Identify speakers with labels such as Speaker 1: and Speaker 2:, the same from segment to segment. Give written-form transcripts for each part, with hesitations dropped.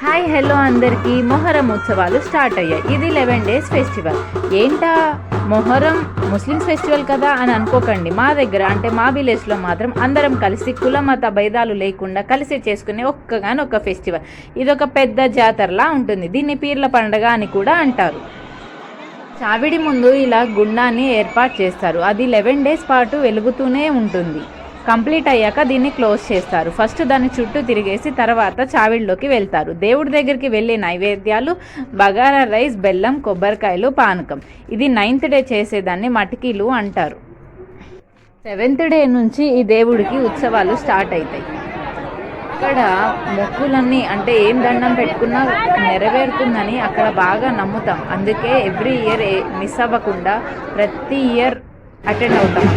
Speaker 1: Hi hello అందరికీ మొహరం ఉత్సవాలు start అయ్యాయి. ఇది 11 days ఫెస్టివల్. ఏంటా మొహరం ముస్లిమ్స్ ఫెస్టివల్ కదా అని అనుకోకండి. మా దగ్గర అంటే మా విలేజ్లో మాత్రం అందరం కలిసి కుల మత భేదాలు లేకుండా కలిసి చేసుకునే ఒక్క ఫెస్టివల్. ఇది ఒక పెద్ద జాతరలా ఉంటుంది. దీన్ని పీర్ల పండగ అని కూడా అంటారు. చావిడి ముందు ఇలా గుండాన్ని ఏర్పాటు చేస్తారు. అది 11 days పాటు వెలుగుతూనే ఉంటుంది. కంప్లీట్ అయ్యాక దీన్ని క్లోజ్ చేస్తారు. ఫస్ట్ దాన్ని చుట్టూ తిరిగేసి తర్వాత చావిడిలోకి వెళ్తారు. దేవుడి దగ్గరికి వెళ్ళే నైవేద్యాలు బగారా రైస్, బెల్లం, కొబ్బరికాయలు, పానకం. ఇది 9th day చేసేదాన్ని మటికీలు అంటారు. 7th day నుంచి ఈ దేవుడికి ఉత్సవాలు స్టార్ట్ అవుతాయి. ఇక్కడ మొక్కులన్నీ అంటే ఏం దండం పెట్టుకున్నా నెరవేరుతుందని అక్కడ బాగా నమ్ముతాం. అందుకే ఎవ్రీ ఇయర్ మిస్ అవ్వకుండా ప్రతి ఇయర్ అటెండ్ అవుతాం.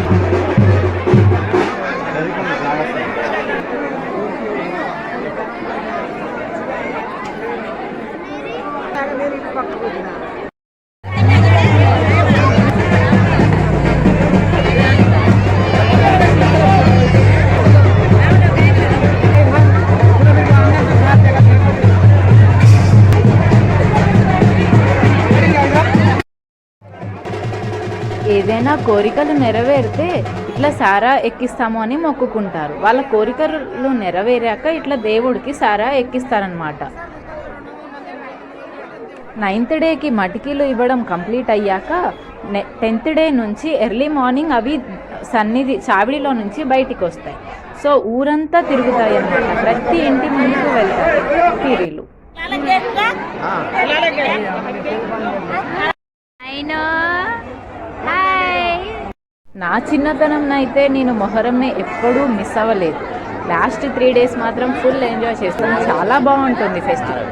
Speaker 1: ఏదైనా కోరికలు నెరవేరితే ఇట్లా సారా ఎక్కిస్తాము అని మొక్కుకుంటారు. వాళ్ళ కోరికలు నెరవేరాక ఇట్లా దేవుడికి సారా ఎక్కిస్తారనమాట. 9th dayకి మటికీలు ఇవ్వడం కంప్లీట్ అయ్యాక 10th day నుంచి ఎర్లీ మార్నింగ్ అవి సన్నిధి చావిడిలో నుంచి బయటికి వస్తాయి. సో ఊరంతా తిరుగుతాయి అన్నమాట. ప్రతి ఇంటి ముందుకు వెళ్తారు పీరీలు. నా చిన్నతనం అయితే నేను మొహరంని ఎప్పుడూ మిస్ అవ్వలేదు. లాస్ట్ 3 days మాత్రం ఫుల్ ఎంజాయ్ చేస్తాను. చాలా బాగుంటుంది ఫెస్టివల్.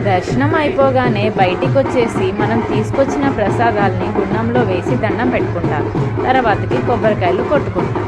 Speaker 1: దర్శనం అయిపోగానే బయటికి వచ్చేసి మనం తీసుకొచ్చిన ప్రసాదాలని గుండంలో వేసి దండం పెట్టుకుంటారు. తర్వాతకి కొబ్బరికాయలు కొట్టుకుంటారు.